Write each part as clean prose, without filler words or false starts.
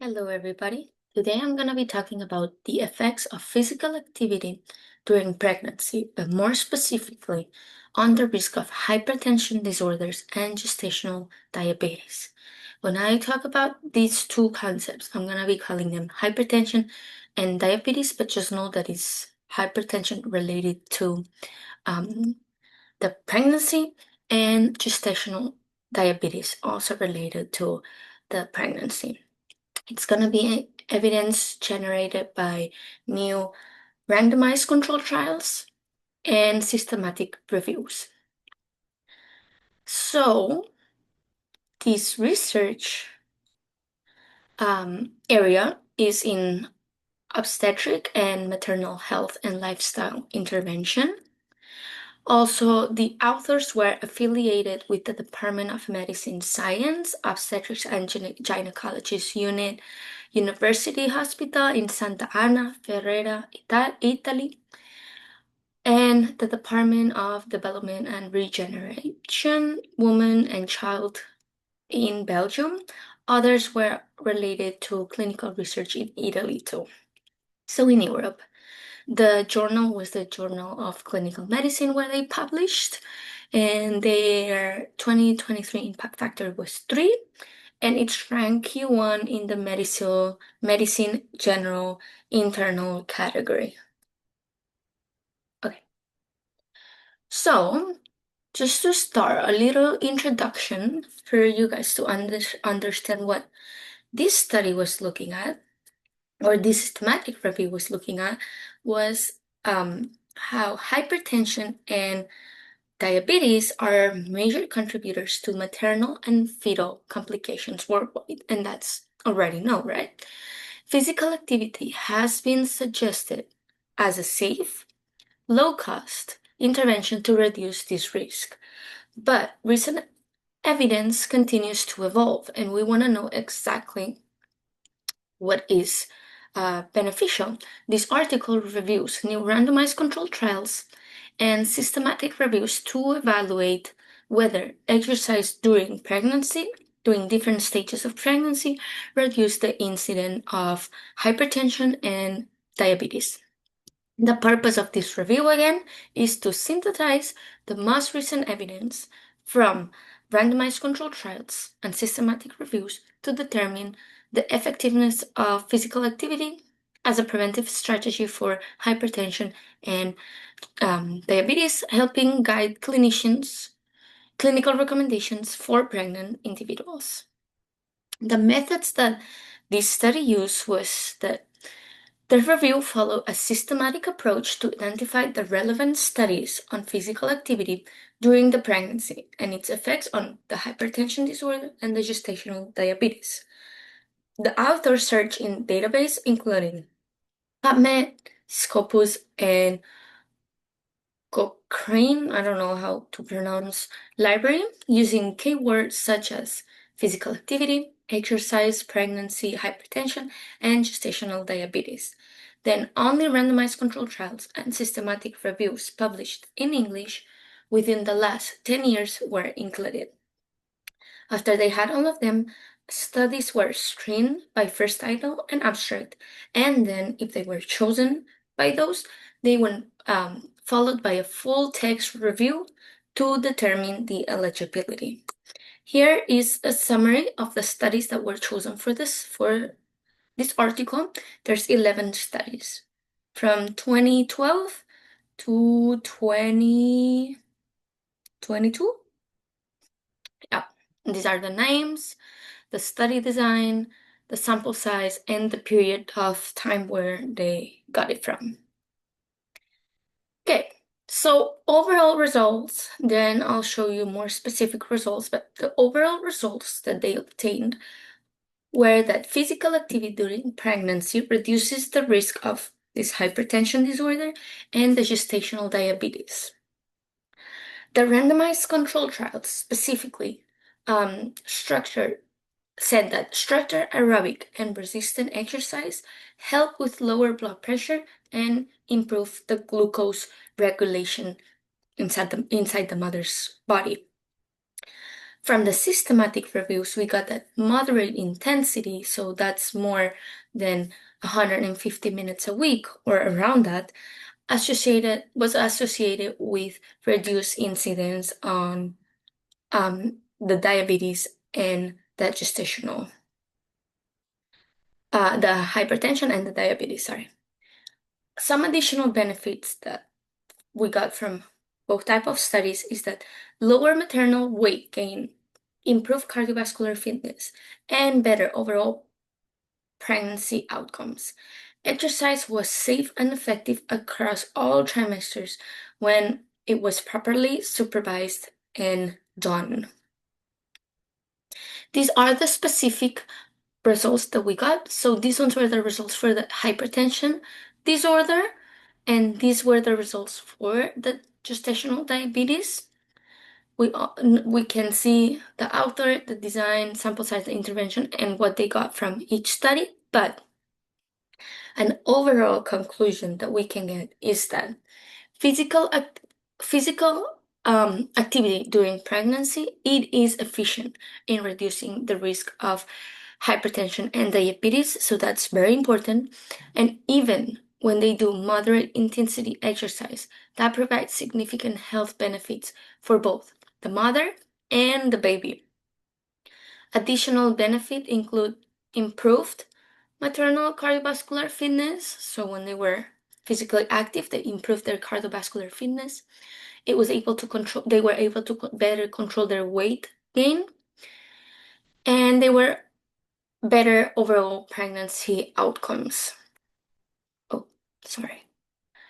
Hello, everybody. Today I'm going to be talking about the effects of physical activity during pregnancy, but more specifically on the risk of hypertension disorders and gestational diabetes. When I talk about these two concepts, I'm going to be calling them hypertension and diabetes, but just know that it's hypertension related to um, the pregnancy and gestational diabetes, also related to the pregnancy. It's going to be evidence generated by new randomized control trials and systematic reviews. So, this research area is in obstetric and maternal health and lifestyle intervention. Also, the authors were affiliated with the Department of Medicine Science, Obstetrics and Gynecologists Unit, University Hospital in Santa Ana, Ferrara, Italy, and the Department of Development and Regeneration, Women and Child in Belgium. Others were related to clinical research in Italy too. So in Europe, the journal was the Journal of Clinical Medicine where they published, and their 2023 impact factor was 3, and it's ranked Q1 in the medicine general internal category. Okay, so just to start, a little introduction for you guys to understand what this study was looking at, or this systematic review was looking at, was how hypertension and diabetes are major contributors to maternal and fetal complications worldwide, and that's already known, right? Physical activity has been suggested as a safe, low-cost intervention to reduce this risk. But recent evidence continues to evolve, and we want to know exactly what is beneficial. This article reviews new randomized controlled trials and systematic reviews to evaluate whether exercise during pregnancy, during different stages of pregnancy, reduce the incidence of hypertension and diabetes. The purpose of this review, again, is to synthesize the most recent evidence from randomized controlled trials and systematic reviews to determine the effectiveness of physical activity as a preventive strategy for hypertension and diabetes, helping guide clinicians' clinical recommendations for pregnant individuals. The methods that this study used was that the review followed a systematic approach to identify the relevant studies on physical activity during the pregnancy and its effects on the hypertension disorder and the gestational diabetes. The authors searched in databases including PubMed, Scopus, and Cochrane, I don't know how to pronounce, library, using keywords such as physical activity, exercise, pregnancy, hypertension, and gestational diabetes. Then only randomized controlled trials and systematic reviews published in English within the last 10 years were included. After they had all of them, studies were screened by first title and abstract, and then if they were chosen by those, they were followed by a full text review to determine the eligibility. Here is a summary of the studies that were chosen for this article. There's 11 studies from 2012 to 2022. Yeah, these are the names, the study design, the sample size, and the period of time where they got it from. Okay, so overall results, then I'll show you more specific results, but the overall results that they obtained were that physical activity during pregnancy reduces the risk of this hypertension disorder and the gestational diabetes. The randomized control trials specifically said that structured aerobic and resistant exercise help with lower blood pressure and improve the glucose regulation inside the mother's body. From the systematic reviews, we got that moderate intensity, so that's more than 150 minutes a week or around that, was associated with reduced incidence on the diabetes and the gestational, the hypertension and the diabetes, sorry. Some additional benefits that we got from both type of studies is that lower maternal weight gain, improved cardiovascular fitness, and better overall pregnancy outcomes. Exercise was safe and effective across all trimesters when it was properly supervised and done. These are the specific results that we got. So these ones were the results for the hypertension disorder, and these were the results for the gestational diabetes. We can see the author, the design, sample size, the intervention, and what they got from each study. But an overall conclusion that we can get is that physical activity during pregnancy, it is efficient in reducing the risk of hypertension and diabetes, so that's very important. And even when they do moderate intensity exercise, that provides significant health benefits for both the mother and the baby. Additional benefits include improved maternal cardiovascular fitness. So when they were physically active, they improved their cardiovascular fitness. They were able to better control their weight gain, and they were better overall pregnancy outcomes. Oh, sorry.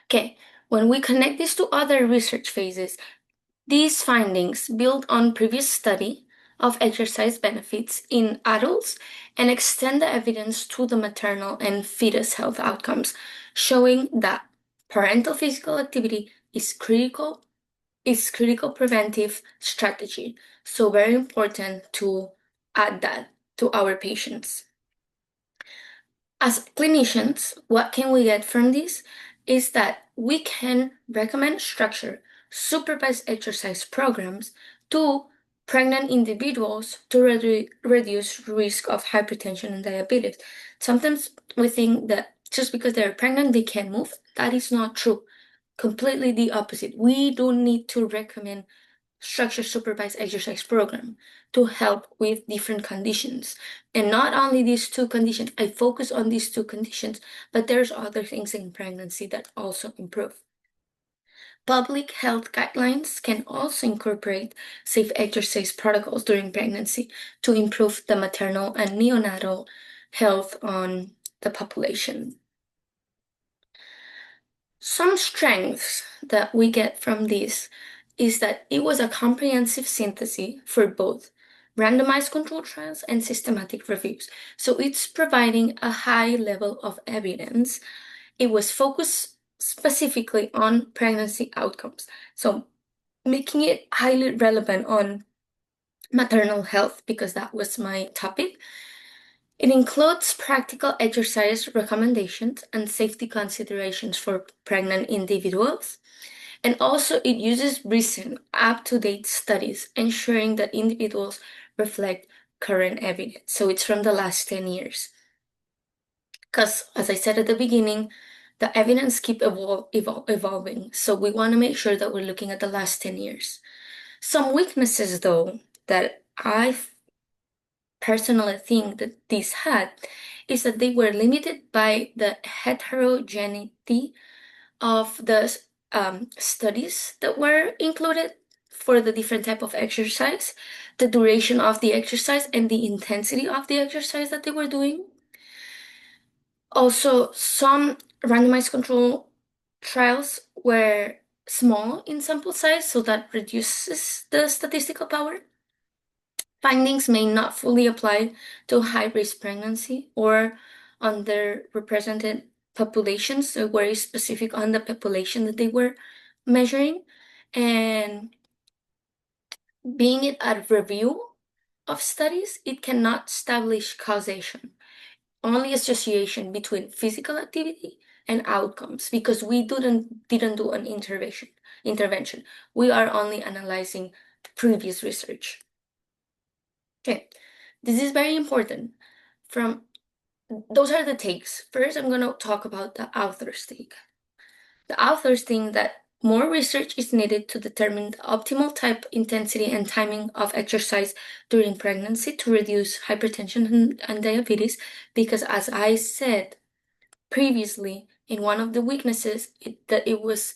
Okay, when we connect this to other research phases, these findings build on previous study of exercise benefits in adults and extend the evidence to the maternal and fetus health outcomes, showing that parental physical activity is critical preventive strategy. So very important to add that to our patients. As clinicians, what can we get from this is that we can recommend structured, supervised exercise programs to pregnant individuals to reduce risk of hypertension and diabetes. Sometimes we think that just because they're pregnant, they can't move. That is not true. Completely the opposite. We do need to recommend structured supervised exercise program to help with different conditions. And not only these two conditions, I focus on these two conditions, but there's other things in pregnancy that also improve. Public health guidelines can also incorporate safe exercise protocols during pregnancy to improve the maternal and neonatal health on the population. Some strengths that we get from this is that it was a comprehensive synthesis for both randomized control trials and systematic reviews. So it's providing a high level of evidence. It was focused specifically on pregnancy outcomes. So making it highly relevant on maternal health because that was my topic. It includes practical exercise recommendations and safety considerations for pregnant individuals. And also, it uses recent, up-to-date studies, ensuring that individuals reflect current evidence. So it's from the last 10 years. Because, as I said at the beginning, the evidence keep evolving. So we want to make sure that we're looking at the last 10 years. Some weaknesses, though, that I personally think that these had is that they were limited by the heterogeneity of the studies that were included for the different type of exercise, the duration of the exercise, and the intensity of the exercise that they were doing. Also, some randomized control trials were small in sample size, so that reduces the statistical power. Findings may not fully apply to high-risk pregnancy or underrepresented populations, so very specific on the population that they were measuring. And being it a review of studies, it cannot establish causation, only association between physical activity and outcomes, because we didn't do an intervention. We are only analyzing previous research. Okay, this is very important. From those are the takes. First, I'm going to talk about the author's take. The authors think that more research is needed to determine the optimal type, intensity, and timing of exercise during pregnancy to reduce hypertension and diabetes, because as I said previously, in one of the weaknesses, that it was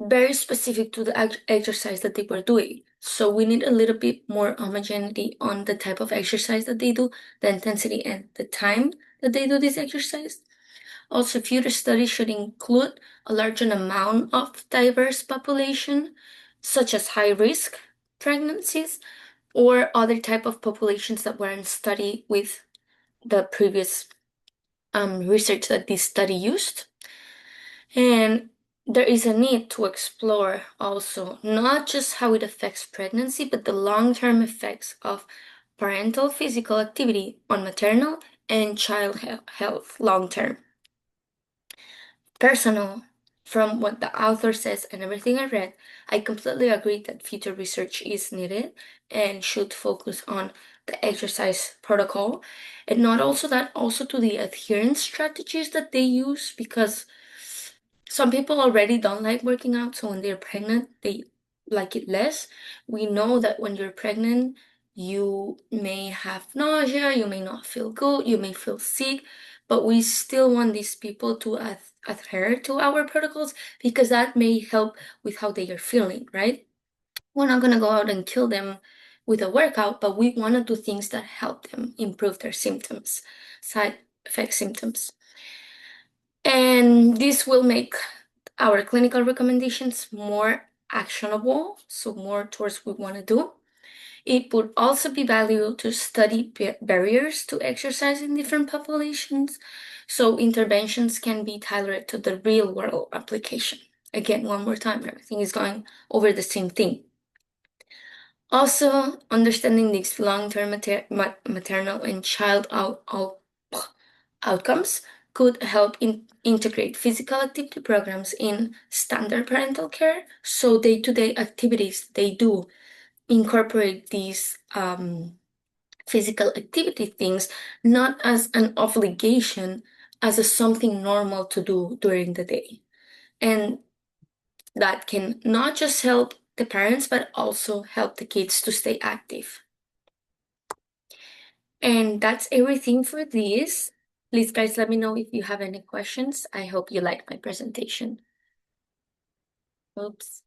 very specific to the exercise that they were doing. So we need a little bit more homogeneity on the type of exercise that they do, the intensity, and the time that they do this exercise. Also, future studies should include a larger amount of diverse population, such as high-risk pregnancies or other type of populations that were in study with the previous research that this study used. And there is a need to explore also not just how it affects pregnancy, but the long-term effects of parental physical activity on maternal and child health long-term. Personal, from what the author says and everything I read, I completely agree that future research is needed and should focus on the exercise protocol, and not also that, also to the adherence strategies that they use, because some people already don't like working out, so when they're pregnant, they like it less. We know that when you're pregnant, you may have nausea, you may not feel good, you may feel sick, but we still want these people to adhere to our protocols because that may help with how they are feeling, right? We're not gonna go out and kill them with a workout, but we want to do things that help them improve their symptoms, side effect symptoms. And this will make our clinical recommendations more actionable, so more towards what we want to do. It would also be valuable to study barriers to exercise in different populations, so interventions can be tailored to the real world application. Again, one more time, everything is going over the same thing. Also, understanding these long-term maternal and child outcomes could help integrate physical activity programs in standard parental care. So day-to-day activities they do incorporate these physical activity things, not as an obligation, as a something normal to do during the day. And that can not just help the parents, but also help the kids to stay active. And that's everything for this. Please, guys, let me know if you have any questions. I hope you liked my presentation. Oops.